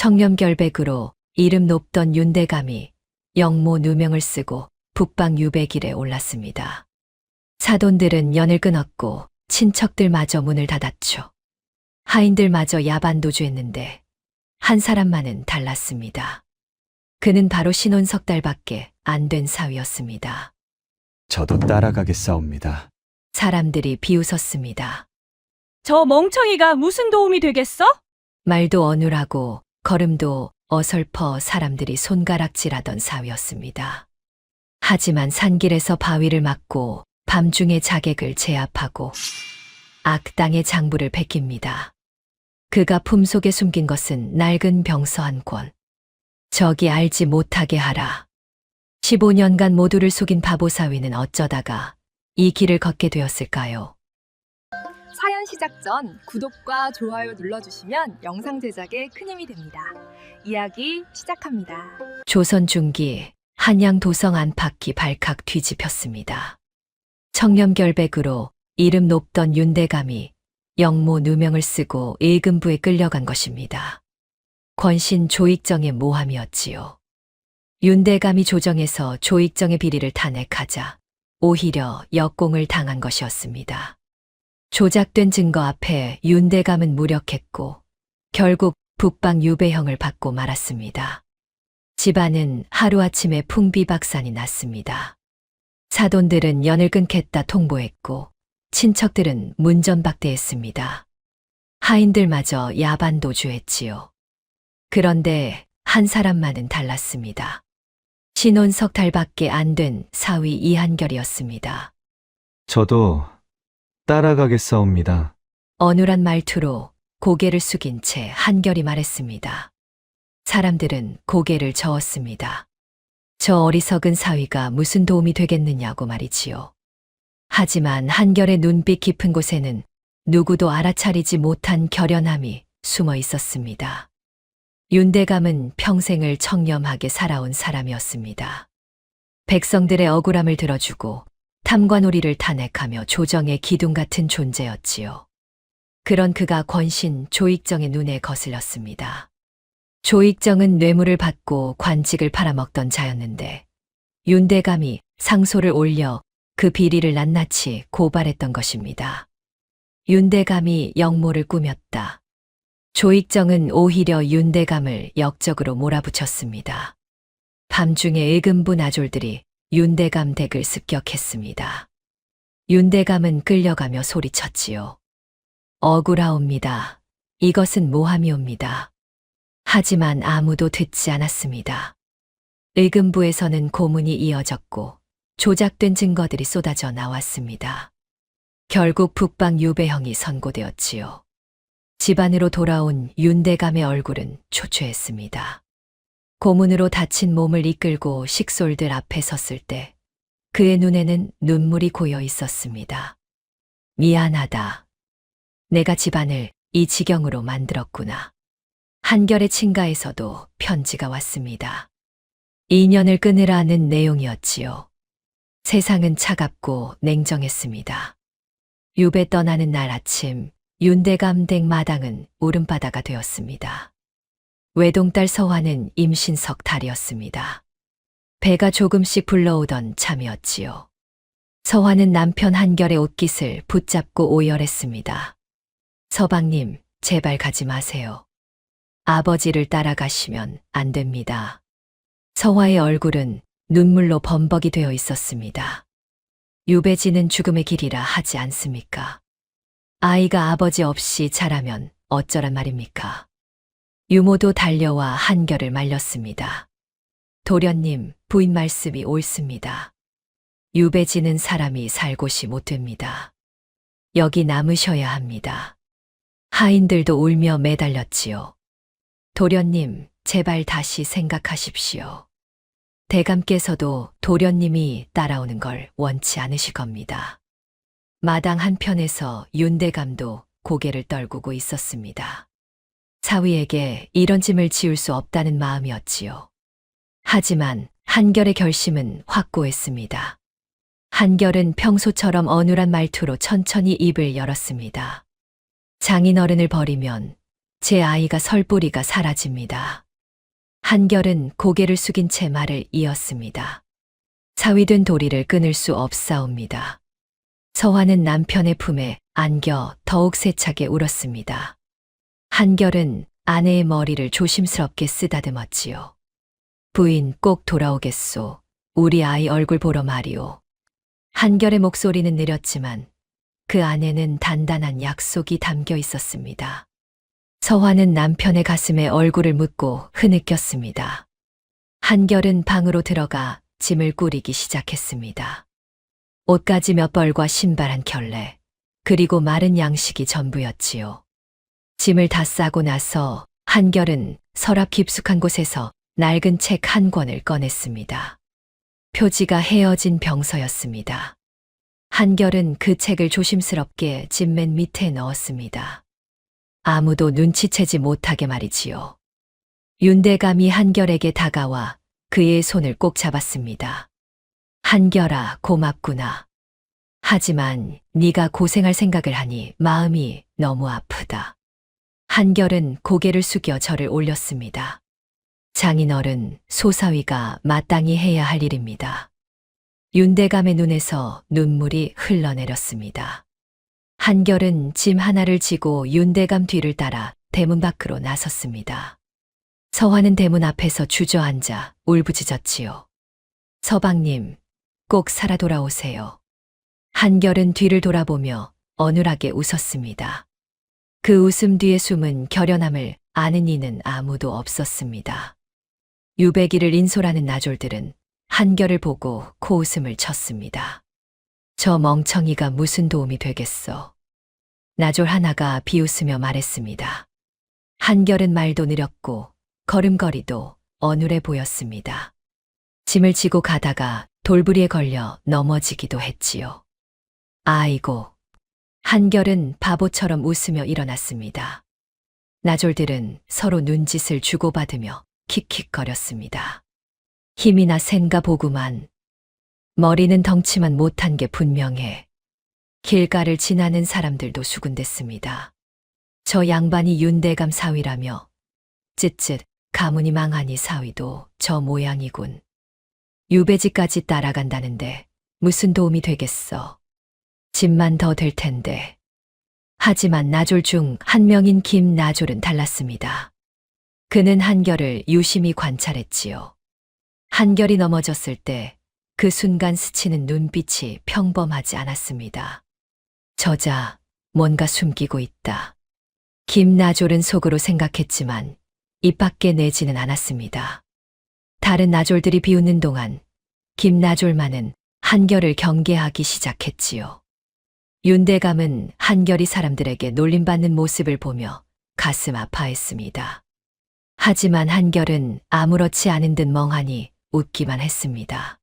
청렴결백으로 이름 높던 윤대감이 영모 누명을 쓰고 북방 유배길에 올랐습니다. 사돈들은 연을 끊었고 친척들마저 문을 닫았죠. 하인들마저 야반도주했는데 한 사람만은 달랐습니다. 그는 바로 신혼 석 달밖에 안 된 사위였습니다. 저도 따라가겠사옵니다. 사람들이 비웃었습니다. 저 멍청이가 무슨 도움이 되겠어? 말도 어눌하고 걸음도 어설퍼 사람들이 손가락질하던 사위였습니다. 하지만 산길에서 바위를 막고 밤중에 자객을 제압하고 악당의 장부를 베낍니다. 그가 품속에 숨긴 것은 낡은 병서 한 권. 적이 알지 못하게 하라. 15년간 모두를 속인 바보 사위는 어쩌다가 이 길을 걷게 되었을까요? 사연 시작 전 구독과 좋아요 눌러주시면 영상 제작에 큰 힘이 됩니다. 이야기 시작합니다. 조선 중기 한양 도성 안팎이 발칵 뒤집혔습니다. 청렴결백으로 이름 높던 윤대감이 영모 누명을 쓰고 일금부에 끌려간 것입니다. 권신 조익정의 모함이었지요. 윤대감이 조정에서 조익정의 비리를 탄핵하자 오히려 역공을 당한 것이었습니다. 조작된 증거 앞에 윤대감은 무력했고 결국 북방 유배형을 받고 말았습니다. 집안은 하루아침에 풍비박산이 났습니다. 사돈들은 연을 끊겠다 통보했고 친척들은 문전박대했습니다. 하인들마저 야반도주했지요. 그런데 한 사람만은 달랐습니다. 신혼 석 달밖에 안 된 사위 이한결이었습니다. 저도 따라가겠사옵니다. 어눌한 말투로 고개를 숙인 채 한결이 말했습니다. 사람들은 고개를 저었습니다. 저 어리석은 사위가 무슨 도움이 되겠느냐고 말이지요. 하지만 한결의 눈빛 깊은 곳에는 누구도 알아차리지 못한 결연함이 숨어 있었습니다. 윤대감은 평생을 청렴하게 살아온 사람이었습니다. 백성들의 억울함을 들어주고 탐관오리를 탄핵하며 조정의 기둥 같은 존재였지요. 그런 그가 권신 조익정의 눈에 거슬렸습니다. 조익정은 뇌물을 받고 관직을 팔아먹던 자였는데 윤대감이 상소를 올려 그 비리를 낱낱이 고발했던 것입니다. 윤대감이 역모를 꾸몄다. 조익정은 오히려 윤대감을 역적으로 몰아붙였습니다. 밤중에 일금부 나졸들이 윤대감 댁을 습격했습니다. 윤대감은 끌려가며 소리쳤지요. 억울하옵니다. 이것은 모함이옵니다. 하지만 아무도 듣지 않았습니다. 일금부에서는 고문이 이어졌고 조작된 증거들이 쏟아져 나왔습니다. 결국 북방 유배형이 선고되었지요. 집안으로 돌아온 윤대감의 얼굴은 초췌했습니다. 고문으로 다친 몸을 이끌고 식솔들 앞에 섰을 때 그의 눈에는 눈물이 고여 있었습니다. 미안하다. 내가 집안을 이 지경으로 만들었구나. 한결의 친가에서도 편지가 왔습니다. 인연을 끊으라는 내용이었지요. 세상은 차갑고 냉정했습니다. 유배 떠나는 날 아침 윤대감 댁 마당은 울음바다가 되었습니다. 외동딸 서화는 임신석 달이었습니다. 배가 조금씩 불러오던 참이었지요. 서화는 남편 한결의 옷깃을 붙잡고 오열했습니다. 서방님, 제발 가지 마세요. 아버지를 따라가시면 안 됩니다. 서화의 얼굴은 눈물로 범벅이 되어 있었습니다. 유배지는 죽음의 길이라 하지 않습니까? 아이가 아버지 없이 자라면 어쩌란 말입니까? 유모도 달려와 한결을 말렸습니다. 도련님, 부인 말씀이 옳습니다. 유배지는 사람이 살 곳이 못 됩니다. 여기 남으셔야 합니다. 하인들도 울며 매달렸지요. 도련님, 제발 다시 생각하십시오. 대감께서도 도련님이 따라오는 걸 원치 않으실 겁니다. 마당 한편에서 윤대감도 고개를 떨구고 있었습니다. 사위에게 이런 짐을 지울 수 없다는 마음이었지요. 하지만 한결의 결심은 확고했습니다. 한결은 평소처럼 어눌한 말투로 천천히 입을 열었습니다. 장인어른을 버리면 제 아이가 설 뿌리가 사라집니다. 한결은 고개를 숙인 채 말을 이었습니다. 사위된 도리를 끊을 수 없사옵니다. 서화는 남편의 품에 안겨 더욱 세차게 울었습니다. 한결은 아내의 머리를 조심스럽게 쓰다듬었지요. 부인 꼭 돌아오겠소. 우리 아이 얼굴 보러 말이오. 한결의 목소리는 느렸지만 그 안에는 단단한 약속이 담겨 있었습니다. 서화는 남편의 가슴에 얼굴을 묻고 흐느꼈습니다. 한결은 방으로 들어가 짐을 꾸리기 시작했습니다. 옷가지 몇 벌과 신발 한 켤레, 그리고 마른 양식이 전부였지요. 짐을 다 싸고 나서 한결은 서랍 깊숙한 곳에서 낡은 책 한 권을 꺼냈습니다. 표지가 헤어진 병서였습니다. 한결은 그 책을 조심스럽게 짐 맨 밑에 넣었습니다. 아무도 눈치채지 못하게 말이지요. 윤대감이 한결에게 다가와 그의 손을 꼭 잡았습니다. 한결아, 고맙구나. 하지만 네가 고생할 생각을 하니 마음이 너무 아프다. 한결은 고개를 숙여 절을 올렸습니다. 장인어른, 소사위가 마땅히 해야 할 일입니다. 윤대감의 눈에서 눈물이 흘러내렸습니다. 한결은 짐 하나를 지고 윤대감 뒤를 따라 대문 밖으로 나섰습니다. 서화는 대문 앞에서 주저앉아 울부짖었지요. 서방님, 꼭 살아 돌아오세요. 한결은 뒤를 돌아보며 어눌하게 웃었습니다. 그 웃음 뒤에 숨은 결연함을 아는 이는 아무도 없었습니다. 유배기를 인솔하는 나졸들은 한결을 보고 코웃음을 쳤습니다. 저 멍청이가 무슨 도움이 되겠어. 나졸 하나가 비웃으며 말했습니다. 한결은 말도 느렸고 걸음걸이도 어눌해 보였습니다. 짐을 지고 가다가 돌부리에 걸려 넘어지기도 했지요. 아이고. 한결은 바보처럼 웃으며 일어났습니다. 나졸들은 서로 눈짓을 주고받으며 킥킥거렸습니다. 힘이나 센가 보구만. 머리는 덩치만 못한 게 분명해. 길가를 지나는 사람들도 수군댔습니다. 저 양반이 윤대감 사위라며. 쯧쯧, 가문이 망하니 사위도 저 모양이군. 유배지까지 따라간다는데 무슨 도움이 되겠어. 집만 더 될 텐데. 하지만 나졸 중 한 명인 김나졸은 달랐습니다. 그는 한결을 유심히 관찰했지요. 한결이 넘어졌을 때 그 순간 스치는 눈빛이 평범하지 않았습니다. 저자, 뭔가 숨기고 있다. 김나졸은 속으로 생각했지만 입 밖에 내지는 않았습니다. 다른 나졸들이 비웃는 동안 김나졸만은 한결을 경계하기 시작했지요. 윤대감은 한결이 사람들에게 놀림받는 모습을 보며 가슴 아파했습니다. 하지만 한결은 아무렇지 않은 듯 멍하니 웃기만 했습니다.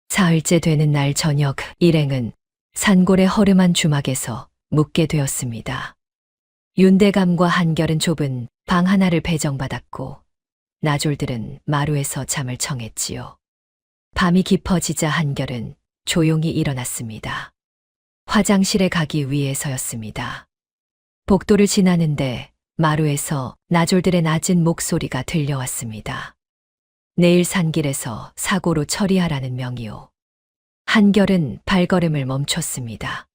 사흘째 되는 날 저녁 일행은 산골의 허름한 주막에서 묵게 되었습니다. 윤대감과 한결은 좁은 방 하나를 배정받았고 나졸들은 마루에서 잠을 청했지요. 밤이 깊어지자 한결은 조용히 일어났습니다. 화장실에 가기 위해서였습니다. 복도를 지나는데 마루에서 나졸들의 낮은 목소리가 들려왔습니다. 내일 산길에서 사고로 처리하라는 명이오. 한결은 발걸음을 멈췄습니다.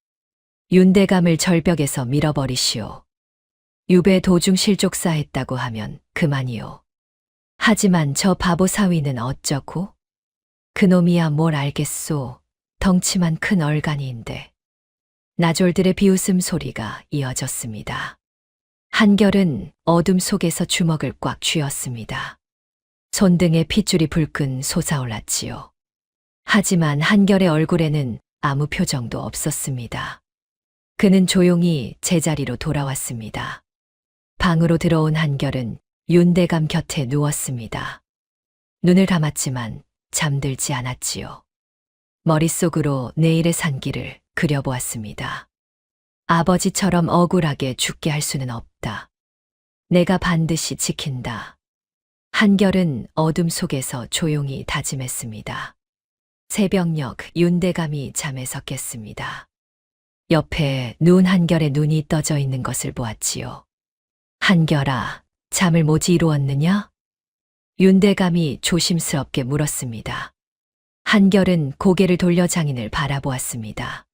윤대감을 절벽에서 밀어버리시오. 유배 도중 실족사했다고 하면 그만이오. 하지만 저 바보 사위는 어쩌고? 그놈이야 뭘 알겠소. 덩치만 큰 얼간이인데. 나졸들의 비웃음 소리가 이어졌습니다. 한결은 어둠 속에서 주먹을 꽉 쥐었습니다. 손등에 핏줄이 불끈 솟아올랐지요. 하지만 한결의 얼굴에는 아무 표정도 없었습니다. 그는 조용히 제자리로 돌아왔습니다. 방으로 들어온 한결은 윤대감 곁에 누웠습니다. 눈을 감았지만 잠들지 않았지요. 머릿속으로 내일의 산길을 그려보았습니다. 아버지처럼 억울하게 죽게 할 수는 없다. 내가 반드시 지킨다. 한결은 어둠 속에서 조용히 다짐했습니다. 새벽녘 윤대감이 잠에서 깼습니다. 옆에 누운 한결의 눈이 떠져 있는 것을 보았지요. 한결아, 잠을 모지 이루었느냐? 윤대감이 조심스럽게 물었습니다. 한결은 고개를 돌려 장인을 바라보았습니다.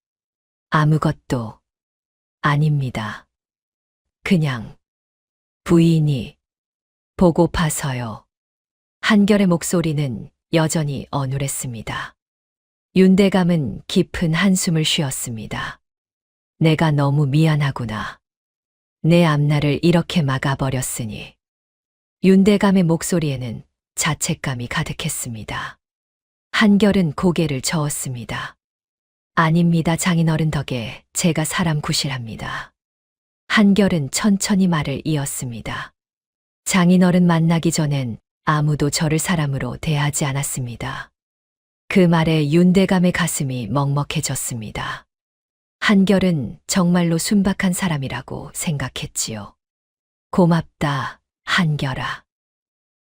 아무것도 아닙니다. 그냥 부인이 보고파서요. 한결의 목소리는 여전히 어눌했습니다. 윤대감은 깊은 한숨을 쉬었습니다. 내가 너무 미안하구나. 내 앞날을 이렇게 막아버렸으니. 윤대감의 목소리에는 자책감이 가득했습니다. 한결은 고개를 저었습니다. 아닙니다. 장인어른 덕에 제가 사람 구실합니다. 한결은 천천히 말을 이었습니다. 장인어른 만나기 전엔 아무도 저를 사람으로 대하지 않았습니다. 그 말에 윤대감의 가슴이 먹먹해졌습니다. 한결은 정말로 순박한 사람이라고 생각했지요. 고맙다, 한결아.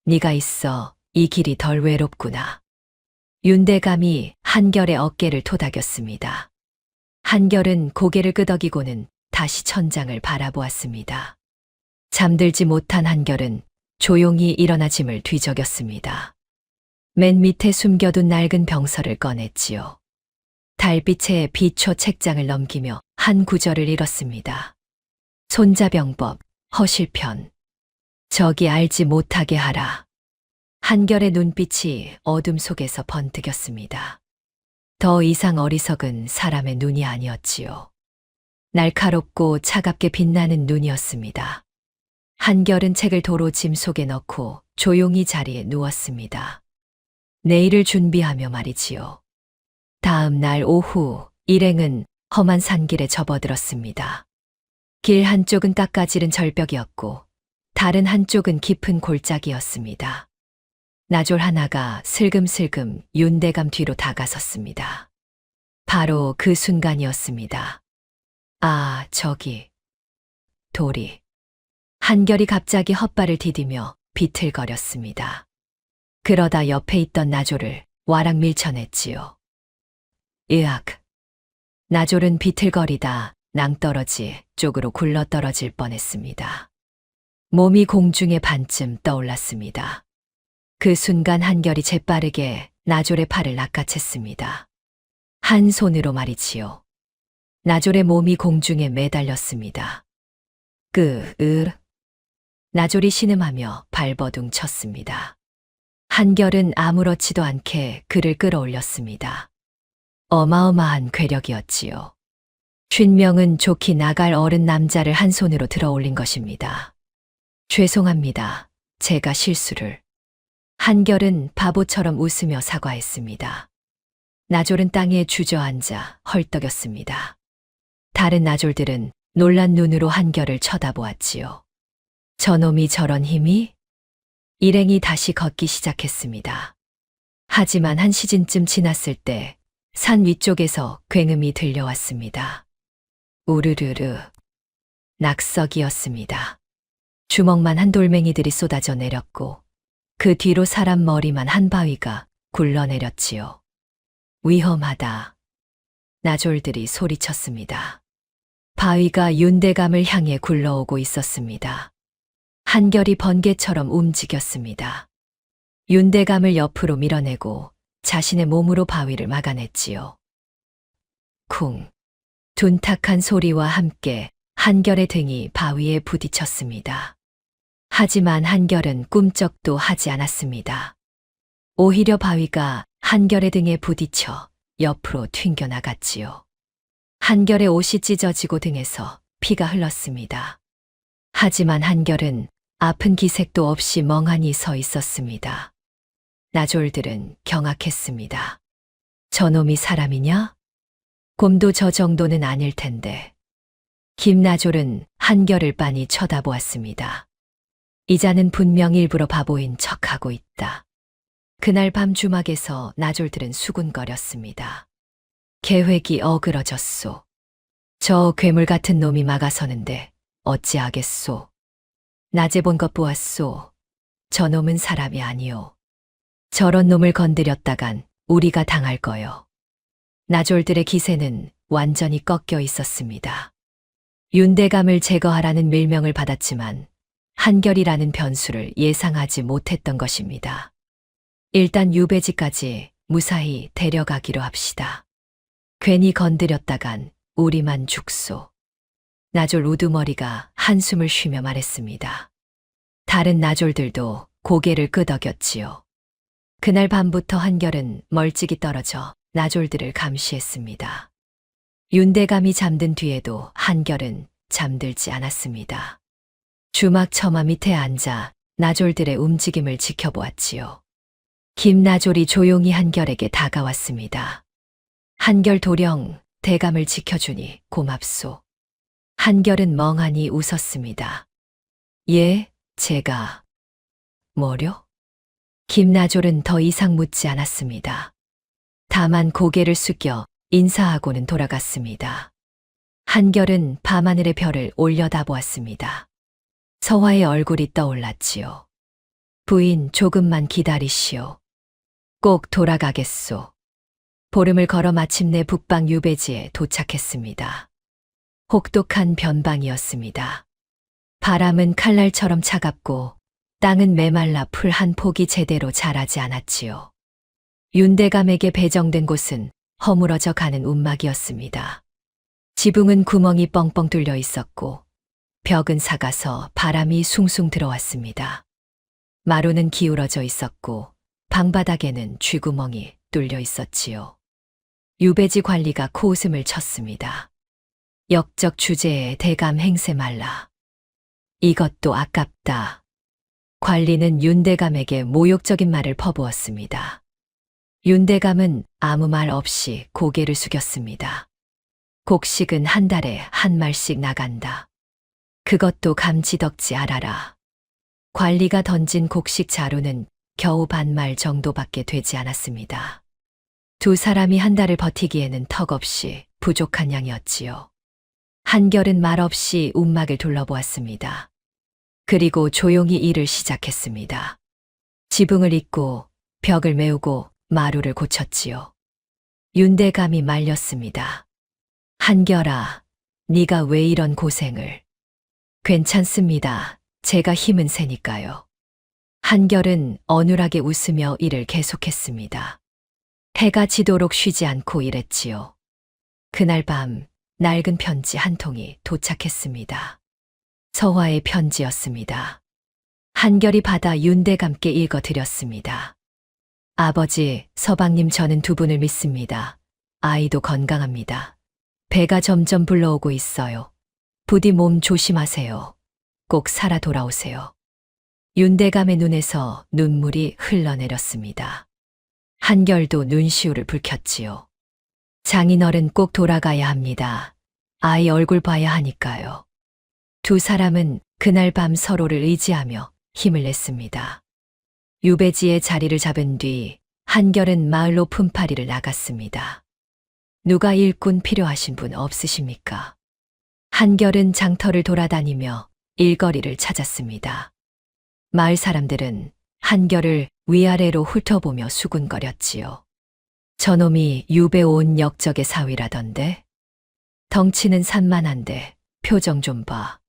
네가 있어 이 길이 덜 외롭구나. 윤대감이 한결의 어깨를 토닥였습니다. 한결은 고개를 끄덕이고는 다시 천장을 바라보았습니다. 잠들지 못한 한결은 조용히 일어나 짐을 뒤적였습니다. 맨 밑에 숨겨둔 낡은 병서를 꺼냈지요. 달빛에 비춰 책장을 넘기며 한 구절을 읽었습니다. 손자병법, 허실편. 저기 알지 못하게 하라. 한결의 눈빛이 어둠 속에서 번뜩였습니다. 더 이상 어리석은 사람의 눈이 아니었지요. 날카롭고 차갑게 빛나는 눈이었습니다. 한결은 책을 도로 짐 속에 넣고 조용히 자리에 누웠습니다. 내일을 준비하며 말이지요. 다음 날 오후 일행은 험한 산길에 접어들었습니다. 길 한쪽은 깎아지른 절벽이었고 다른 한쪽은 깊은 골짜기였습니다. 나졸 하나가 슬금슬금 윤대감 뒤로 다가섰습니다. 바로 그 순간이었습니다. 아, 저기. 돌이. 한결이 갑자기 헛발을 디디며 비틀거렸습니다. 그러다 옆에 있던 나졸을 와락 밀쳐냈지요. 으악. 나졸은 비틀거리다 낭떠러지 쪽으로 굴러떨어질 뻔했습니다. 몸이 공중에 반쯤 떠올랐습니다. 그 순간 한결이 재빠르게 나졸의 팔을 낚아챘습니다. 한 손으로 말이지요. 나졸의 몸이 공중에 매달렸습니다. 나졸이 신음하며 발버둥 쳤습니다. 한결은 아무렇지도 않게 그를 끌어올렸습니다. 어마어마한 괴력이었지요. 50명은 좋게 나갈 어른 남자를 한 손으로 들어 올린 것입니다. 죄송합니다. 제가 실수를. 한결은 바보처럼 웃으며 사과했습니다. 나졸은 땅에 주저앉아 헐떡였습니다. 다른 나졸들은 놀란 눈으로 한결을 쳐다보았지요. 저놈이 저런 힘이? 일행이 다시 걷기 시작했습니다. 하지만 한 시즌쯤 지났을 때 산 위쪽에서 굉음이 들려왔습니다. 우르르르. 낙석이었습니다. 주먹만 한 돌멩이들이 쏟아져 내렸고 그 뒤로 사람 머리만 한 바위가 굴러내렸지요. 위험하다. 나졸들이 소리쳤습니다. 바위가 윤대감을 향해 굴러오고 있었습니다. 한결이 번개처럼 움직였습니다. 윤대감을 옆으로 밀어내고 자신의 몸으로 바위를 막아냈지요. 쿵. 둔탁한 소리와 함께 한결의 등이 바위에 부딪혔습니다. 하지만 한결은 꿈쩍도 하지 않았습니다. 오히려 바위가 한결의 등에 부딪혀 옆으로 튕겨나갔지요. 한결의 옷이 찢어지고 등에서 피가 흘렀습니다. 하지만 한결은 아픈 기색도 없이 멍하니 서 있었습니다. 나졸들은 경악했습니다. 저놈이 사람이냐? 곰도 저 정도는 아닐 텐데. 김나졸은 한결을 빤히 쳐다보았습니다. 이자는 분명 일부러 바보인 척하고 있다. 그날 밤 주막에서 나졸들은 수군거렸습니다. 계획이 어그러졌소. 저 괴물 같은 놈이 막아서는데 어찌하겠소. 낮에 본 것 보았소. 저 놈은 사람이 아니오. 저런 놈을 건드렸다간 우리가 당할 거요. 나졸들의 기세는 완전히 꺾여 있었습니다. 윤대감을 제거하라는 밀명을 받았지만 한결이라는 변수를 예상하지 못했던 것입니다. 일단 유배지까지 무사히 데려가기로 합시다. 괜히 건드렸다간 우리만 죽소. 나졸 우두머리가 한숨을 쉬며 말했습니다. 다른 나졸들도 고개를 끄덕였지요. 그날 밤부터 한결은 멀찍이 떨어져 나졸들을 감시했습니다. 윤대감이 잠든 뒤에도 한결은 잠들지 않았습니다. 주막 처마 밑에 앉아 나졸들의 움직임을 지켜보았지요. 김나졸이 조용히 한결에게 다가왔습니다. 한결 도령 대감을 지켜주니 고맙소. 한결은 멍하니 웃었습니다. 예, 제가. 뭐려? 김나졸은 더 이상 묻지 않았습니다. 다만 고개를 숙여 인사하고는 돌아갔습니다. 한결은 밤하늘의 별을 올려다보았습니다. 서화의 얼굴이 떠올랐지요. 부인 조금만 기다리시오. 꼭 돌아가겠소. 보름을 걸어 마침내 북방 유배지에 도착했습니다. 혹독한 변방이었습니다. 바람은 칼날처럼 차갑고 땅은 메말라 풀 한 폭이 제대로 자라지 않았지요. 윤대감에게 배정된 곳은 허물어져 가는 움막이었습니다. 지붕은 구멍이 뻥뻥 뚫려 있었고 벽은 삭아서 바람이 숭숭 들어왔습니다. 마루는 기울어져 있었고 방바닥에는 쥐구멍이 뚫려 있었지요. 유배지 관리가 코웃음을 쳤습니다. 역적 주제에 대감 행세 말라. 이것도 아깝다. 관리는 윤대감에게 모욕적인 말을 퍼부었습니다. 윤대감은 아무 말 없이 고개를 숙였습니다. 곡식은 한 달에 한 말씩 나간다. 그것도 감지덕지 알아라. 관리가 던진 곡식 자루는 겨우 반말 정도밖에 되지 않았습니다. 두 사람이 한 달을 버티기에는 턱없이 부족한 양이었지요. 한결은 말없이 움막을 둘러보았습니다. 그리고 조용히 일을 시작했습니다. 지붕을 잇고 벽을 메우고 마루를 고쳤지요. 윤대감이 말렸습니다. 한결아, 네가 왜 이런 고생을. 괜찮습니다. 제가 힘은 세니까요. 한결은 어눌하게 웃으며 일을 계속했습니다. 해가 지도록 쉬지 않고 일했지요. 그날 밤 낡은 편지 한 통이 도착했습니다. 서화의 편지였습니다. 한결이 받아 윤대감께 읽어드렸습니다. 아버지, 서방님 저는 두 분을 믿습니다. 아이도 건강합니다. 배가 점점 불러오고 있어요. 부디 몸 조심하세요. 꼭 살아 돌아오세요. 윤대감의 눈에서 눈물이 흘러내렸습니다. 한결도 눈시울을 붉혔지요. 장인어른 꼭 돌아가야 합니다. 아이 얼굴 봐야 하니까요. 두 사람은 그날 밤 서로를 의지하며 힘을 냈습니다. 유배지에 자리를 잡은 뒤 한결은 마을로 품팔이를 나갔습니다. 누가 일꾼 필요하신 분 없으십니까? 한결은 장터를 돌아다니며 일거리를 찾았습니다. 마을 사람들은 한결을 위아래로 훑어보며 수군거렸지요. 저놈이 유배 온 역적의 사위라던데? 덩치는 산만한데 표정 좀 봐.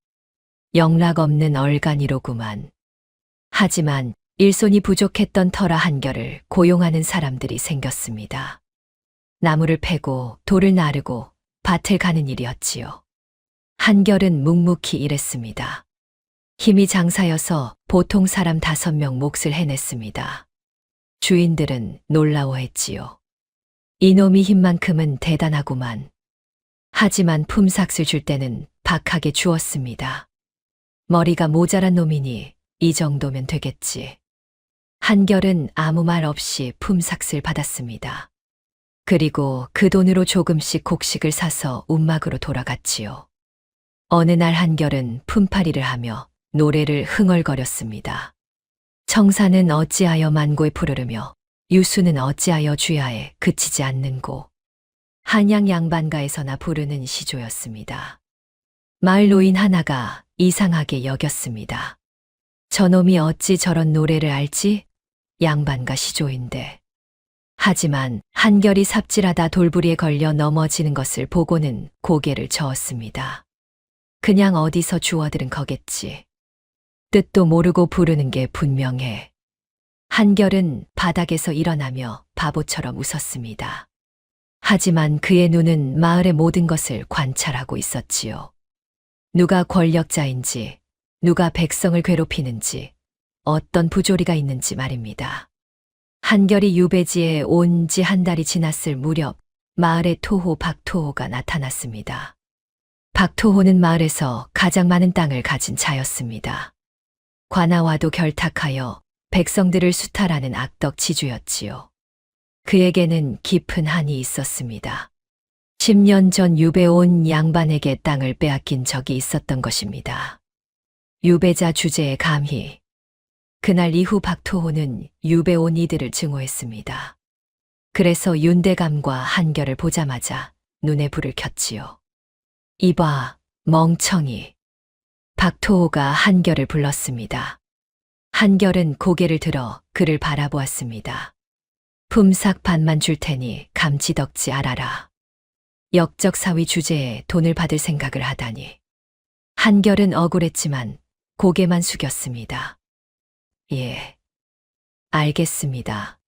영락 없는 얼간이로구만. 하지만 일손이 부족했던 터라 한결을 고용하는 사람들이 생겼습니다. 나무를 패고 돌을 나르고 밭을 가는 일이었지요. 한결은 묵묵히 일했습니다. 힘이 장사여서 보통 사람 5명 몫을 해냈습니다. 주인들은 놀라워했지요. 이놈이 힘만큼은 대단하구만. 하지만 품삯을 줄 때는 박하게 주었습니다. 머리가 모자란 놈이니 이 정도면 되겠지. 한결은 아무 말 없이 품삯을 받았습니다. 그리고 그 돈으로 조금씩 곡식을 사서 움막으로 돌아갔지요. 어느 날 한결은 품팔이를 하며 노래를 흥얼거렸습니다. 청사는 어찌하여 만고에 푸르르며 유수는 어찌하여 주야에 그치지 않는고. 한양 양반가에서나 부르는 시조였습니다. 마을 노인 하나가 이상하게 여겼습니다. 저놈이 어찌 저런 노래를 알지? 양반가 시조인데. 하지만 한결이 삽질하다 돌부리에 걸려 넘어지는 것을 보고는 고개를 저었습니다. 그냥 어디서 주워들은 거겠지. 뜻도 모르고 부르는 게 분명해. 한결은 바닥에서 일어나며 바보처럼 웃었습니다. 하지만 그의 눈은 마을의 모든 것을 관찰하고 있었지요. 누가 권력자인지, 누가 백성을 괴롭히는지, 어떤 부조리가 있는지 말입니다. 한결이 유배지에 온 지 한 달이 지났을 무렵 마을에 토호 박토호가 나타났습니다. 박토호는 마을에서 가장 많은 땅을 가진 자였습니다. 관아와도 결탁하여 백성들을 수탈하는 악덕 지주였지요. 그에게는 깊은 한이 있었습니다. 10년 전 유배 온 양반에게 땅을 빼앗긴 적이 있었던 것입니다. 유배자 주제에 감히 그날 이후 박토호는 유배 온 이들을 증오했습니다. 그래서 윤대감과 한결을 보자마자 눈에 불을 켰지요. 이봐, 멍청이. 박토호가 한결을 불렀습니다. 한결은 고개를 들어 그를 바라보았습니다. 품삯 반만 줄 테니 감지덕지 알아라. 역적사위 주제에 돈을 받을 생각을 하다니. 한결은 억울했지만 고개만 숙였습니다. 예, 알겠습니다.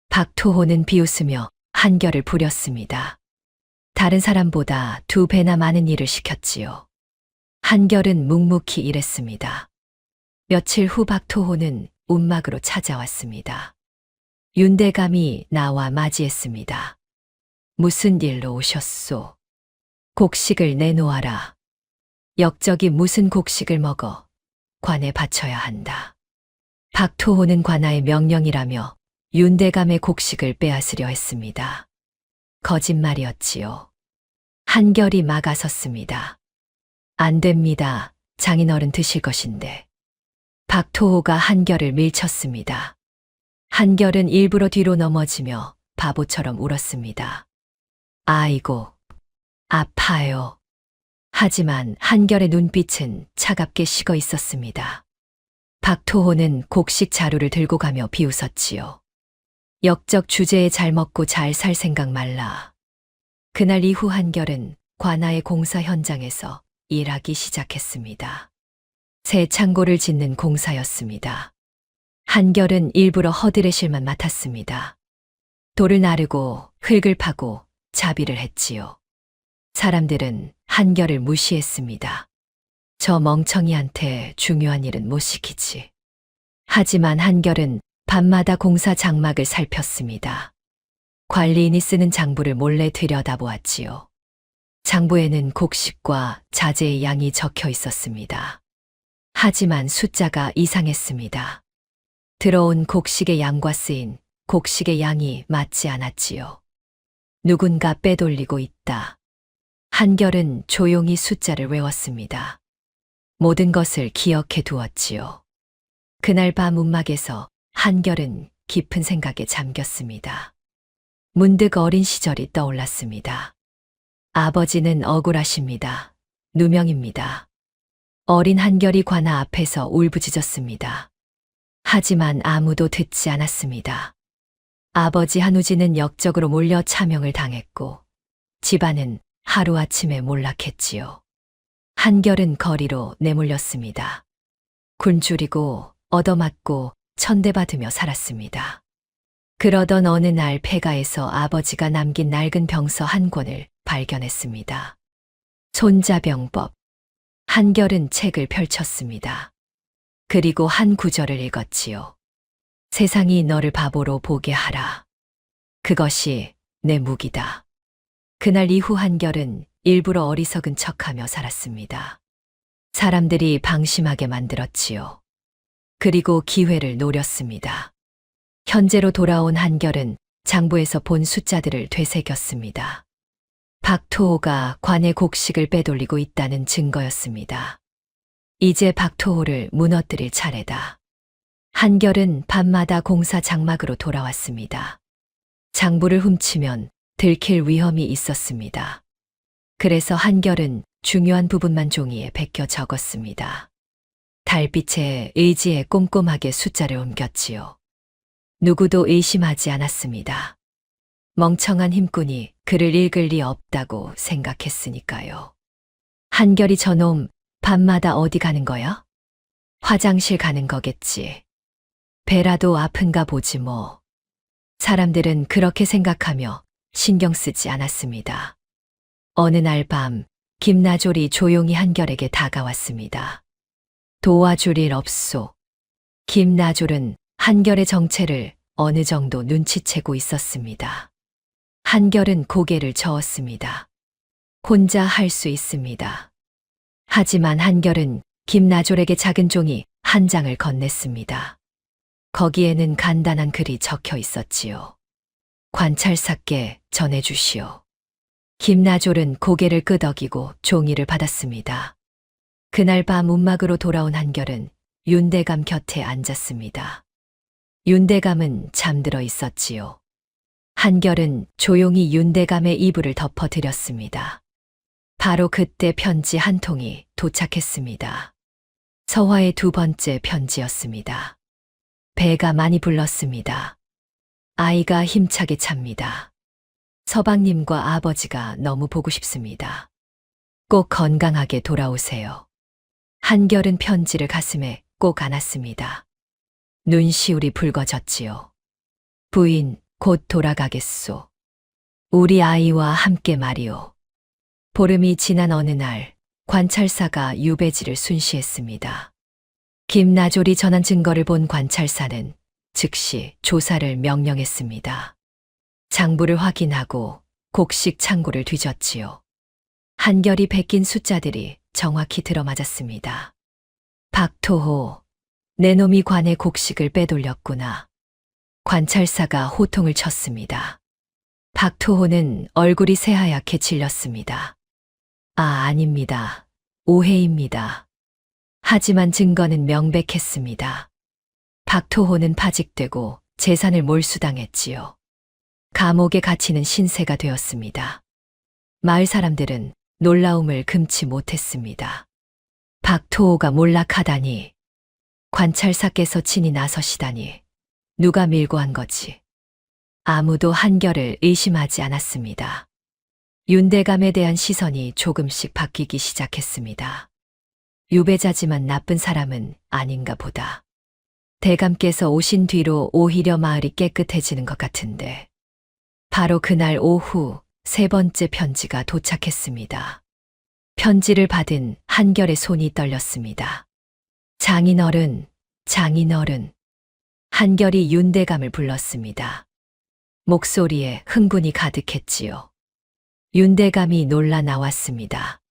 박토호는 비웃으며 한결을 부렸습니다. 다른 사람보다 2배나 많은 일을 시켰지요. 한결은 묵묵히 일했습니다. 며칠 후 박토호는 움막으로 찾아왔습니다. 윤대감이 나와 맞이했습니다. 무슨 일로 오셨소? 곡식을 내놓아라. 역적이 무슨 곡식을 먹어 관에 바쳐야 한다. 박토호는 관아의 명령이라며 윤대감의 곡식을 빼앗으려 했습니다. 거짓말이었지요. 한결이 막아섰습니다. 안 됩니다. 장인어른 드실 것인데. 박토호가 한결을 밀쳤습니다. 한결은 일부러 뒤로 넘어지며 바보처럼 울었습니다. 아이고, 아파요. 하지만 한결의 눈빛은 차갑게 식어 있었습니다. 박토호는 곡식 자루를 들고 가며 비웃었지요. 역적 주제에 잘 먹고 잘 살 생각 말라. 그날 이후 한결은 관아의 공사 현장에서 일하기 시작했습니다. 새 창고를 짓는 공사였습니다. 한결은 일부러 허드렛일만 맡았습니다. 돌을 나르고 흙을 파고 자비를 했지요. 사람들은 한결을 무시했습니다. 저 멍청이한테 중요한 일은 못 시키지. 하지만 한결은 밤마다 공사 장막을 살폈습니다. 관리인이 쓰는 장부를 몰래 들여다보았지요. 장부에는 곡식과 자재의 양이 적혀 있었습니다. 하지만 숫자가 이상했습니다. 들어온 곡식의 양과 쓰인 곡식의 양이 맞지 않았지요. 누군가 빼돌리고 있다. 한결은 조용히 숫자를 외웠습니다. 모든 것을 기억해 두었지요. 그날 밤 움막에서 한결은 깊은 생각에 잠겼습니다. 문득 어린 시절이 떠올랐습니다. 아버지는 억울하십니다. 누명입니다. 어린 한결이 관아 앞에서 울부짖었습니다. 하지만 아무도 듣지 않았습니다. 아버지 한우지는 역적으로 몰려 차명을 당했고 집안은 하루아침에 몰락했지요. 한결은 거리로 내몰렸습니다. 굶주리고 얻어맞고 천대받으며 살았습니다. 그러던 어느 날 폐가에서 아버지가 남긴 낡은 병서 한 권을 발견했습니다. 손자병법. 한결은 책을 펼쳤습니다. 그리고 한 구절을 읽었지요. 세상이 너를 바보로 보게 하라. 그것이 내 무기다. 그날 이후 한결은 일부러 어리석은 척하며 살았습니다. 사람들이 방심하게 만들었지요. 그리고 기회를 노렸습니다. 현재로 돌아온 한결은 장부에서 본 숫자들을 되새겼습니다. 박토호가 관의 곡식을 빼돌리고 있다는 증거였습니다. 이제 박토호를 무너뜨릴 차례다. 한결은 밤마다 공사 장막으로 돌아왔습니다. 장부를 훔치면 들킬 위험이 있었습니다. 그래서 한결은 중요한 부분만 종이에 베껴 적었습니다. 달빛에 의지에 꼼꼼하게 숫자를 옮겼지요. 누구도 의심하지 않았습니다. 멍청한 힘꾼이 글을 읽을 리 없다고 생각했으니까요. 한결이 저놈 밤마다 어디 가는 거야? 화장실 가는 거겠지. 배라도 아픈가 보지 뭐. 사람들은 그렇게 생각하며 신경 쓰지 않았습니다. 어느 날 밤, 김나졸이 조용히 한결에게 다가왔습니다. 도와줄 일 없소. 김나졸은 한결의 정체를 어느 정도 눈치채고 있었습니다. 한결은 고개를 저었습니다. 혼자 할 수 있습니다. 하지만 한결은 김나졸에게 작은 종이 한 장을 건넸습니다. 거기에는 간단한 글이 적혀 있었지요. 관찰사께 전해주시오. 김나졸은 고개를 끄덕이고 종이를 받았습니다. 그날 밤 움막으로 돌아온 한결은 윤대감 곁에 앉았습니다. 윤대감은 잠들어 있었지요. 한결은 조용히 윤대감의 이불을 덮어드렸습니다. 바로 그때 편지 한 통이 도착했습니다. 서화의 두 번째 편지였습니다. 배가 많이 불렀습니다. 아이가 힘차게 찹니다. 서방님과 아버지가 너무 보고 싶습니다. 꼭 건강하게 돌아오세요. 한결은 편지를 가슴에 꼭 안았습니다. 눈시울이 붉어졌지요. 부인, 곧 돌아가겠소. 우리 아이와 함께 말이오. 보름이 지난 어느 날, 관찰사가 유배지를 순시했습니다. 김나졸이 전한 증거를 본 관찰사는 즉시 조사를 명령했습니다. 장부를 확인하고 곡식 창고를 뒤졌지요. 한결이 베낀 숫자들이 정확히 들어맞았습니다. 박토호, 내 놈이 관의 곡식을 빼돌렸구나. 관찰사가 호통을 쳤습니다. 박토호는 얼굴이 새하얗게 질렸습니다. 아닙니다. 오해입니다. 하지만 증거는 명백했습니다. 박토호는 파직되고 재산을 몰수당했지요. 감옥에 갇히는 신세가 되었습니다. 마을 사람들은 놀라움을 금치 못했습니다. 박토호가 몰락하다니, 관찰사께서 친히 나서시다니, 누가 밀고 한 거지. 아무도 한결을 의심하지 않았습니다. 윤대감에 대한 시선이 조금씩 바뀌기 시작했습니다. 유배자지만 나쁜 사람은 아닌가 보다. 대감께서 오신 뒤로 오히려 마을이 깨끗해지는 것 같은데. 바로 그날 오후 세 번째 편지가 도착했습니다. 편지를 받은 한결의 손이 떨렸습니다. 장인어른, 장인어른. 한결이 윤대감을 불렀습니다. 목소리에 흥분이 가득했지요. 윤대감이 놀라 나왔습니다.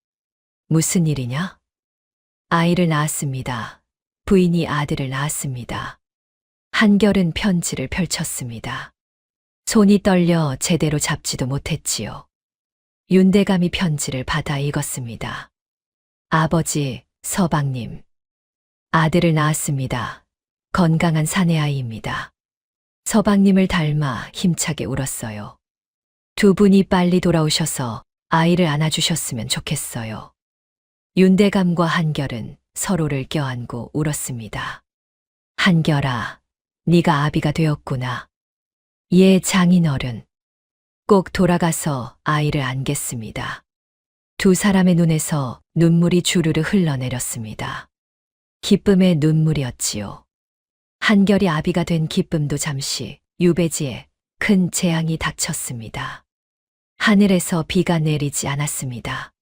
무슨 일이냐? 아이를 낳았습니다. 부인이 아들을 낳았습니다. 한결은 편지를 펼쳤습니다. 손이 떨려 제대로 잡지도 못했지요. 윤대감이 편지를 받아 읽었습니다. 아버지, 서방님. 아들을 낳았습니다. 건강한 사내아이입니다. 서방님을 닮아 힘차게 울었어요. 두 분이 빨리 돌아오셔서 아이를 안아주셨으면 좋겠어요. 윤대감과 한결은 서로를 껴안고 울었습니다. 한결아, 네가 아비가 되었구나. 예, 장인어른. 꼭 돌아가서 아이를 안겠습니다. 두 사람의 눈에서 눈물이 주르르 흘러내렸습니다. 기쁨의 눈물이었지요. 한결이 아비가 된 기쁨도 잠시 유배지에 큰 재앙이 닥쳤습니다. 하늘에서 비가 내리지 않았습니다.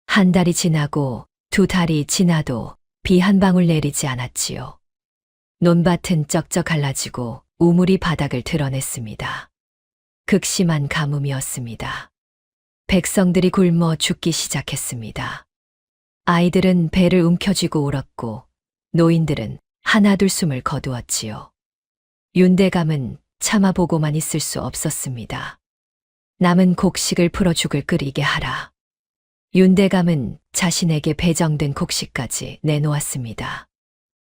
한 달이 지나고 두 달이 지나도 비 한 방울 내리지 않았지요. 논밭은 쩍쩍 갈라지고 우물이 바닥을 드러냈습니다. 극심한 가뭄이었습니다. 백성들이 굶어 죽기 시작했습니다. 아이들은 배를 움켜쥐고 울었고 노인들은 하나둘 숨을 거두었지요. 윤대감은 참아보고만 있을 수 없었습니다. 남은 곡식을 풀어 죽을 끓이게 하라. 윤대감은 자신에게 배정된 곡식까지 내놓았습니다.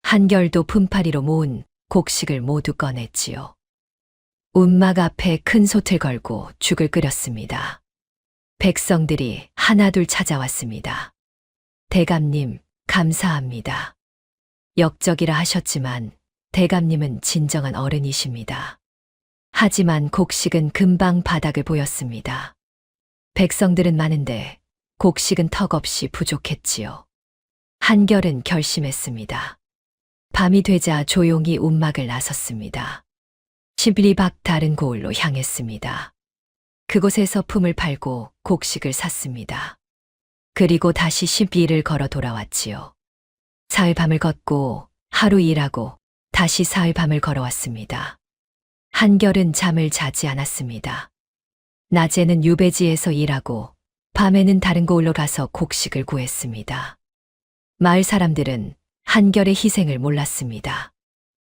한결도 품팔이로 모은 곡식을 모두 꺼냈지요. 움막 앞에 큰 솥을 걸고 죽을 끓였습니다. 백성들이 하나둘 찾아왔습니다. 대감님, 감사합니다. 역적이라 하셨지만 대감님은 진정한 어른이십니다. 하지만 곡식은 금방 바닥을 보였습니다. 백성들은 많은데 곡식은 턱없이 부족했지요. 한결은 결심했습니다. 밤이 되자 조용히 움막을 나섰습니다. 신비 밖 다른 고을로 향했습니다. 그곳에서 품을 팔고 곡식을 샀습니다. 그리고 다시 신비를 걸어 돌아왔지요. 사흘 밤을 걷고 하루 일하고 다시 사흘 밤을 걸어왔습니다. 한결은 잠을 자지 않았습니다. 낮에는 유배지에서 일하고 밤에는 다른 고을로 가서 곡식을 구했습니다. 마을 사람들은 한결의 희생을 몰랐습니다.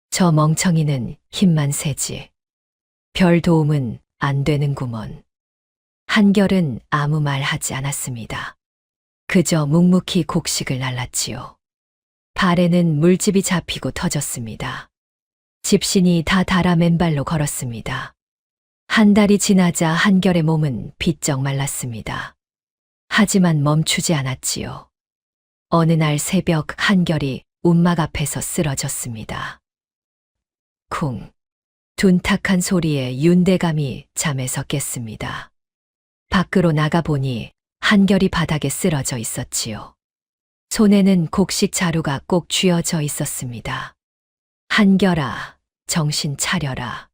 저 멍청이는 힘만 세지. 별 도움은 안 되는구먼. 한결은 아무 말 하지 않았습니다. 그저 묵묵히 곡식을 날랐지요. 발에는 물집이 잡히고 터졌습니다. 집신이 다 달아 맨발로 걸었습니다. 한 달이 지나자 한결의 몸은 비쩍 말랐습니다. 하지만 멈추지 않았지요. 어느 날 새벽 한결이 움막 앞에서 쓰러졌습니다. 쿵. 둔탁한 소리에 윤대감이 잠에서 깼습니다. 밖으로 나가보니 한결이 바닥에 쓰러져 있었지요. 손에는 곡식 자루가 꼭 쥐어져 있었습니다. 한결아, 정신 차려라.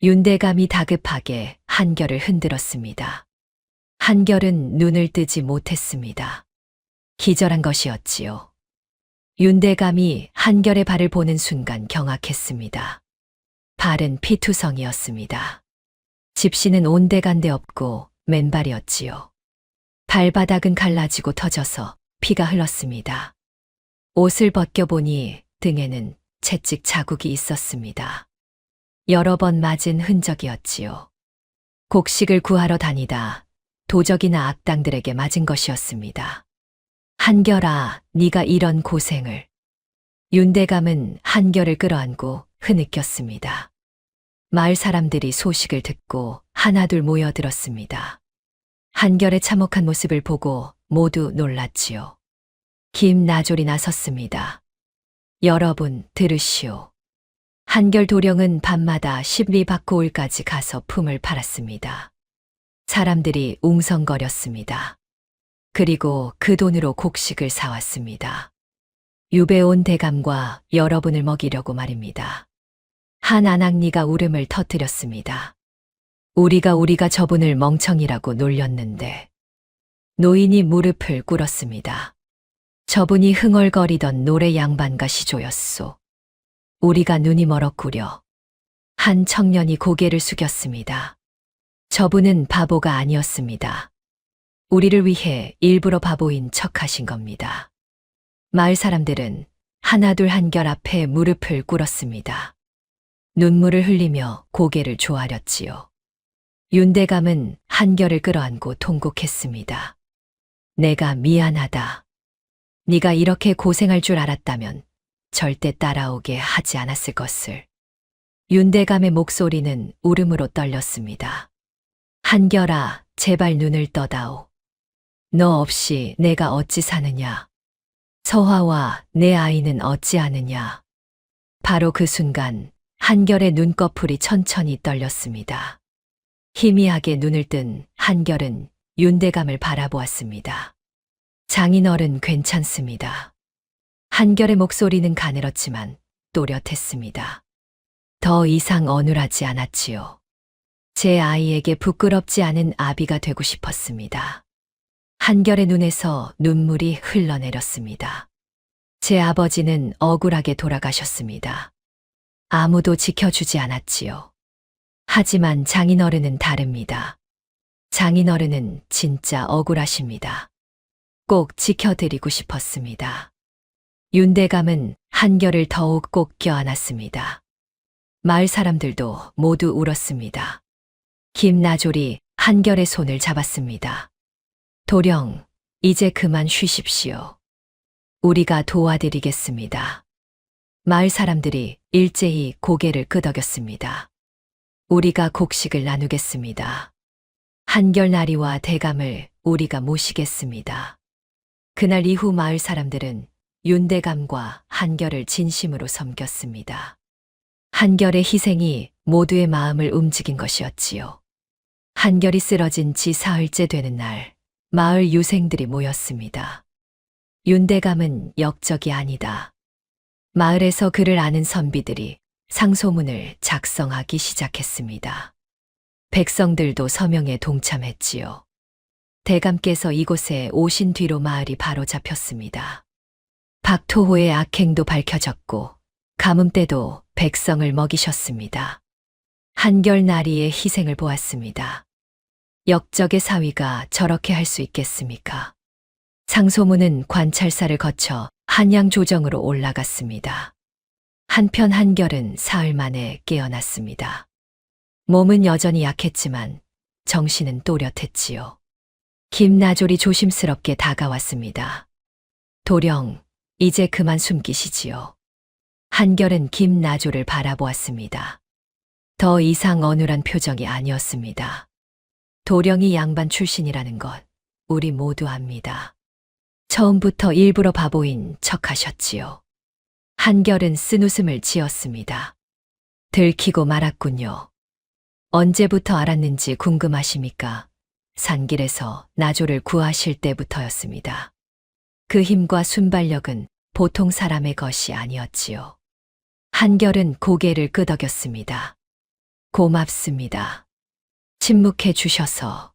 윤대감이 다급하게 한결을 흔들었습니다. 한결은 눈을 뜨지 못했습니다. 기절한 것이었지요. 윤대감이 한결의 발을 보는 순간 경악했습니다. 발은 피투성이었습니다. 집신은 온데간데 없고 맨발이었지요. 발바닥은 갈라지고 터져서 피가 흘렀습니다. 옷을 벗겨보니 등에는 채찍 자국이 있었습니다. 여러 번 맞은 흔적이었지요. 곡식을 구하러 다니다 도적이나 악당들에게 맞은 것이었습니다. 한결아, 네가 이런 고생을. 윤대감은 한결을 끌어안고 흐느꼈습니다. 마을 사람들이 소식을 듣고 하나둘 모여들었습니다. 한결의 참혹한 모습을 보고 모두 놀랐지요. 김나졸이 나섰습니다. 여러분 들으시오. 한결 도령은 밤마다 십리 밖고을까지 가서 품을 팔았습니다. 사람들이 웅성거렸습니다. 그리고 그 돈으로 곡식을 사왔습니다. 유배 온 대감과 여러분을 먹이려고 말입니다. 한 안악리가 울음을 터뜨렸습니다. 우리가 저분을 멍청이라고 놀렸는데. 노인이 무릎을 꿇었습니다. 저분이 흥얼거리던 노래 양반가 시조였소. 우리가 눈이 멀었구려. 한 청년이 고개를 숙였습니다. 저분은 바보가 아니었습니다. 우리를 위해 일부러 바보인 척하신 겁니다. 마을 사람들은 하나둘 한결 앞에 무릎을 꿇었습니다. 눈물을 흘리며 고개를 조아렸지요. 윤대감은 한결을 끌어안고 통곡했습니다. 내가 미안하다. 네가 이렇게 고생할 줄 알았다면 절대 따라오게 하지 않았을 것을. 윤대감의 목소리는 울음으로 떨렸습니다. 한결아, 제발 눈을 떠다오. 너 없이 내가 어찌 사느냐. 서화와 내 아이는 어찌하느냐. 바로 그 순간 한결의 눈꺼풀이 천천히 떨렸습니다. 희미하게 눈을 뜬 한결은 윤대감을 바라보았습니다. 장인어른 괜찮습니다. 한결의 목소리는 가늘었지만 또렷했습니다. 더 이상 어눌하지 않았지요. 제 아이에게 부끄럽지 않은 아비가 되고 싶었습니다. 한결의 눈에서 눈물이 흘러내렸습니다. 제 아버지는 억울하게 돌아가셨습니다. 아무도 지켜주지 않았지요. 하지만 장인어른은 다릅니다. 장인어른은 진짜 억울하십니다. 꼭 지켜드리고 싶었습니다. 윤대감은 한결을 더욱 꼭 껴안았습니다. 마을 사람들도 모두 울었습니다. 김나졸이 한결의 손을 잡았습니다. 도령, 이제 그만 쉬십시오. 우리가 도와드리겠습니다. 마을 사람들이 일제히 고개를 끄덕였습니다. 우리가 곡식을 나누겠습니다. 한결 나리와 대감을 우리가 모시겠습니다. 그날 이후 마을 사람들은 윤대감과 한결을 진심으로 섬겼습니다. 한결의 희생이 모두의 마음을 움직인 것이었지요. 한결이 쓰러진 지 사흘째 되는 날, 마을 유생들이 모였습니다. 윤대감은 역적이 아니다. 마을에서 그를 아는 선비들이 상소문을 작성하기 시작했습니다. 백성들도 서명에 동참했지요. 대감께서 이곳에 오신 뒤로 마을이 바로 잡혔습니다. 박토호의 악행도 밝혀졌고 가뭄 때도 백성을 먹이셨습니다. 한결나리의 희생을 보았습니다. 역적의 사위가 저렇게 할 수 있겠습니까? 상소문은 관찰사를 거쳐 한양 조정으로 올라갔습니다. 한편 한결은 사흘 만에 깨어났습니다. 몸은 여전히 약했지만 정신은 또렷했지요. 김나졸이 조심스럽게 다가왔습니다. 도령, 이제 그만 숨기시지요. 한결은 김나졸을 바라보았습니다. 더 이상 어눌한 표정이 아니었습니다. 도령이 양반 출신이라는 것 우리 모두 압니다. 처음부터 일부러 바보인 척하셨지요. 한결은 쓴웃음을 지었습니다. 들키고 말았군요. 언제부터 알았는지 궁금하십니까? 산길에서 나조를 구하실 때부터였습니다. 그 힘과 순발력은 보통 사람의 것이 아니었지요. 한결은 고개를 끄덕였습니다. 고맙습니다. 침묵해 주셔서.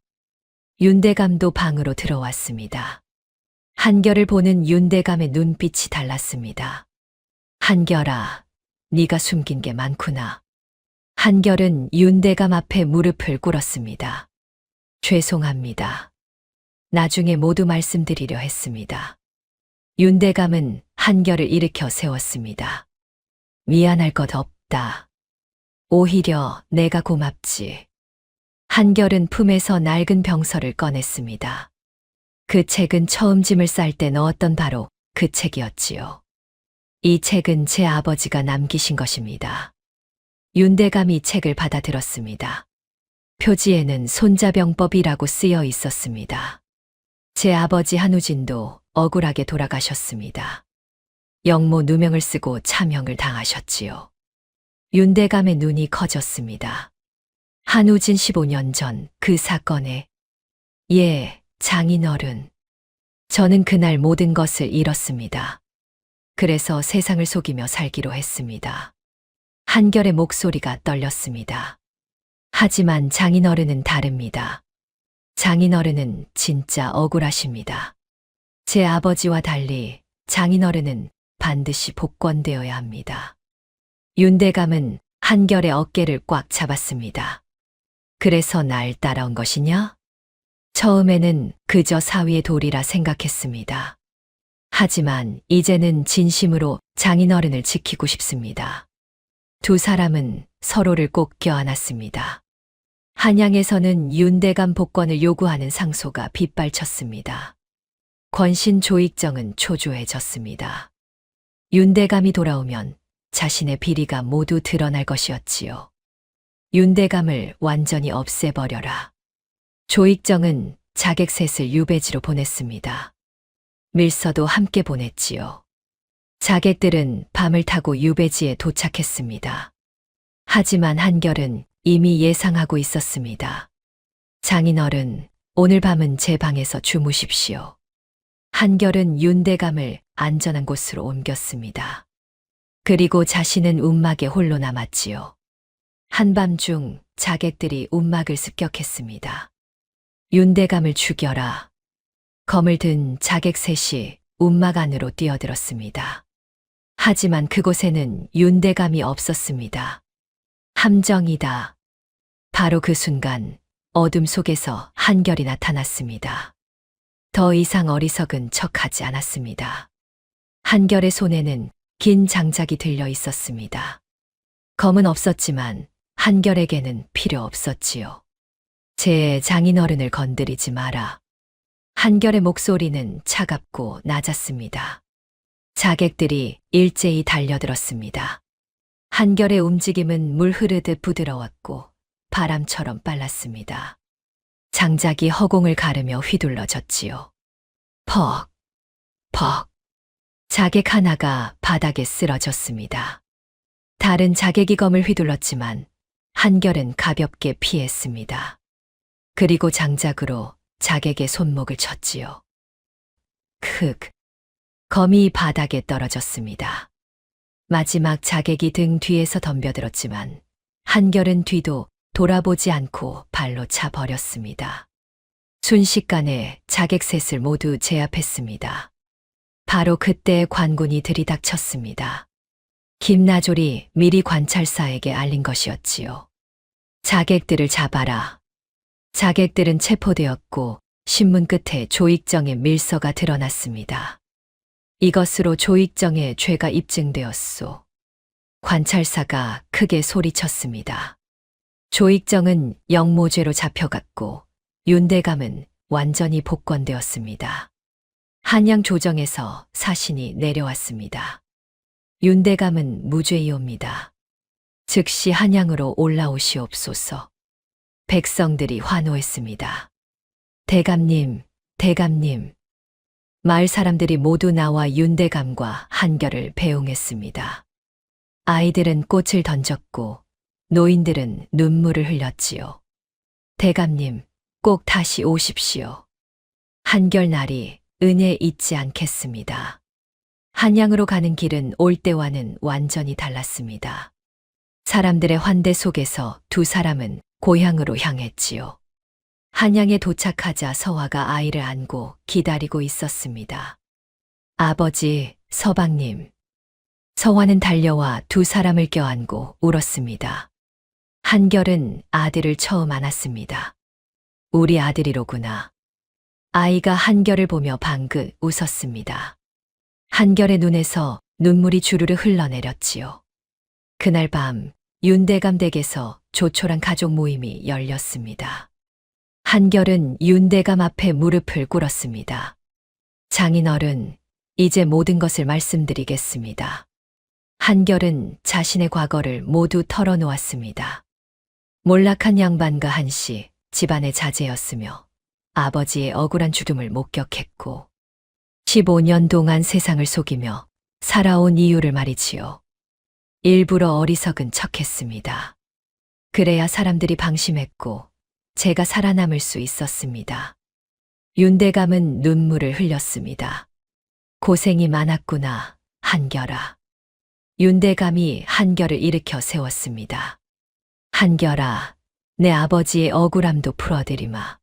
윤대감도 방으로 들어왔습니다. 한결을 보는 윤대감의 눈빛이 달랐습니다. 한결아, 네가 숨긴 게 많구나. 한결은 윤대감 앞에 무릎을 꿇었습니다. 죄송합니다. 나중에 모두 말씀드리려 했습니다. 윤대감은 한결을 일으켜 세웠습니다. 미안할 것 없다. 오히려 내가 고맙지. 한결은 품에서 낡은 병서를 꺼냈습니다. 그 책은 처음 짐을 쌀 때 넣었던 바로 그 책이었지요. 이 책은 제 아버지가 남기신 것입니다. 윤대감이 책을 받아들었습니다. 표지에는 손자병법이라고 쓰여 있었습니다. 제 아버지 한우진도 억울하게 돌아가셨습니다. 영모 누명을 쓰고 참형을 당하셨지요. 윤대감의 눈이 커졌습니다. 한우진 15년 전 그 사건에 예, 장인어른. 저는 그날 모든 것을 잃었습니다. 그래서 세상을 속이며 살기로 했습니다. 한결의 목소리가 떨렸습니다. 하지만 장인어른은 다릅니다. 장인어른은 진짜 억울하십니다. 제 아버지와 달리 장인어른은 반드시 복권되어야 합니다. 윤대감은 한결의 어깨를 꽉 잡았습니다. 그래서 날 따라온 것이냐? 처음에는 그저 사위의 도리라 생각했습니다. 하지만 이제는 진심으로 장인어른을 지키고 싶습니다. 두 사람은 서로를 꼭 껴안았습니다. 한양에서는 윤대감 복권을 요구하는 상소가 빗발쳤습니다. 권신 조익정은 초조해졌습니다. 윤대감이 돌아오면 자신의 비리가 모두 드러날 것이었지요. 윤대감을 완전히 없애버려라. 조익정은 자객 셋을 유배지로 보냈습니다. 밀서도 함께 보냈지요. 자객들은 밤을 타고 유배지에 도착했습니다. 하지만 한결은 이미 예상하고 있었습니다. 장인어른, 오늘 밤은 제 방에서 주무십시오. 한결은 윤대감을 안전한 곳으로 옮겼습니다. 그리고 자신은 움막에 홀로 남았지요. 한밤중 자객들이 움막을 습격했습니다. 윤대감을 죽여라. 검을 든 자객 셋이 움막 안으로 뛰어들었습니다. 하지만 그곳에는 윤대감이 없었습니다. 함정이다. 바로 그 순간 어둠 속에서 한결이 나타났습니다. 더 이상 어리석은 척하지 않았습니다. 한결의 손에는 긴 장작이 들려 있었습니다. 검은 없었지만 한결에게는 필요 없었지요. 제 장인어른을 건드리지 마라. 한결의 목소리는 차갑고 낮았습니다. 자객들이 일제히 달려들었습니다. 한결의 움직임은 물 흐르듯 부드러웠고 바람처럼 빨랐습니다. 장작이 허공을 가르며 휘둘러졌지요. 퍽, 퍽. 자객 하나가 바닥에 쓰러졌습니다. 다른 자객이 검을 휘둘렀지만 한결은 가볍게 피했습니다. 그리고 장작으로 자객의 손목을 쳤지요. 흑. 검이 바닥에 떨어졌습니다. 마지막 자객이 등 뒤에서 덤벼들었지만 한결은 뒤도 돌아보지 않고 발로 차 버렸습니다. 순식간에 자객 셋을 모두 제압했습니다. 바로 그때 관군이 들이닥쳤습니다. 김나졸이 미리 관찰사에게 알린 것이었지요. 자객들을 잡아라. 자객들은 체포되었고 신문 끝에 조익정의 밀서가 드러났습니다. 이것으로 조익정의 죄가 입증되었소. 관찰사가 크게 소리쳤습니다. 조익정은 영모죄로 잡혀갔고 윤대감은 완전히 복권되었습니다. 한양 조정에서 사신이 내려왔습니다. 윤대감은 무죄이옵니다. 즉시 한양으로 올라오시옵소서. 백성들이 환호했습니다. 대감님, 대감님. 마을 사람들이 모두 나와 윤대감과 한결을 배웅했습니다. 아이들은 꽃을 던졌고 노인들은 눈물을 흘렸지요. 대감님, 꼭 다시 오십시오. 한결날이 은혜 잊지 않겠습니다. 한양으로 가는 길은 올 때와는 완전히 달랐습니다. 사람들의 환대 속에서 두 사람은 고향으로 향했지요. 한양에 도착하자 서화가 아이를 안고 기다리고 있었습니다. 아버지, 서방님. 서화는 달려와 두 사람을 껴안고 울었습니다. 한결은 아들을 처음 안았습니다. 우리 아들이로구나. 아이가 한결을 보며 방긋 웃었습니다. 한결의 눈에서 눈물이 주르르 흘러내렸지요. 그날 밤 윤대감 댁에서 조촐한 가족 모임이 열렸습니다. 한결은 윤대감 앞에 무릎을 꿇었습니다. 장인어른, 이제 모든 것을 말씀드리겠습니다. 한결은 자신의 과거를 모두 털어놓았습니다. 몰락한 양반과 한씨, 집안의 자제였으며 아버지의 억울한 죽음을 목격했고 15년 동안 세상을 속이며 살아온 이유를 말이지요. 일부러 어리석은 척했습니다. 그래야 사람들이 방심했고 제가 살아남을 수 있었습니다. 윤대감은 눈물을 흘렸습니다. 고생이 많았구나, 한결아. 윤대감이 한결을 일으켜 세웠습니다. 한결아, 내 아버지의 억울함도 풀어드리마.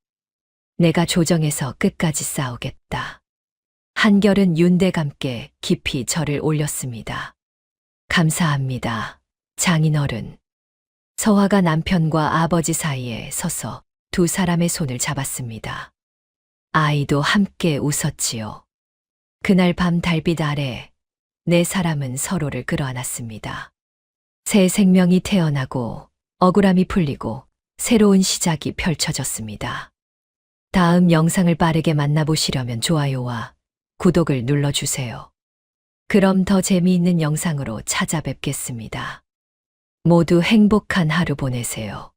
내가 조정에서 끝까지 싸우겠다. 한결은 윤대감께 깊이 절을 올렸습니다. 감사합니다, 장인어른. 서화가 남편과 아버지 사이에 서서 두 사람의 손을 잡았습니다. 아이도 함께 웃었지요. 그날 밤 달빛 아래 네 사람은 서로를 끌어안았습니다. 새 생명이 태어나고 억울함이 풀리고 새로운 시작이 펼쳐졌습니다. 다음 영상을 빠르게 만나보시려면 좋아요와 구독을 눌러주세요. 그럼 더 재미있는 영상으로 찾아뵙겠습니다. 모두 행복한 하루 보내세요.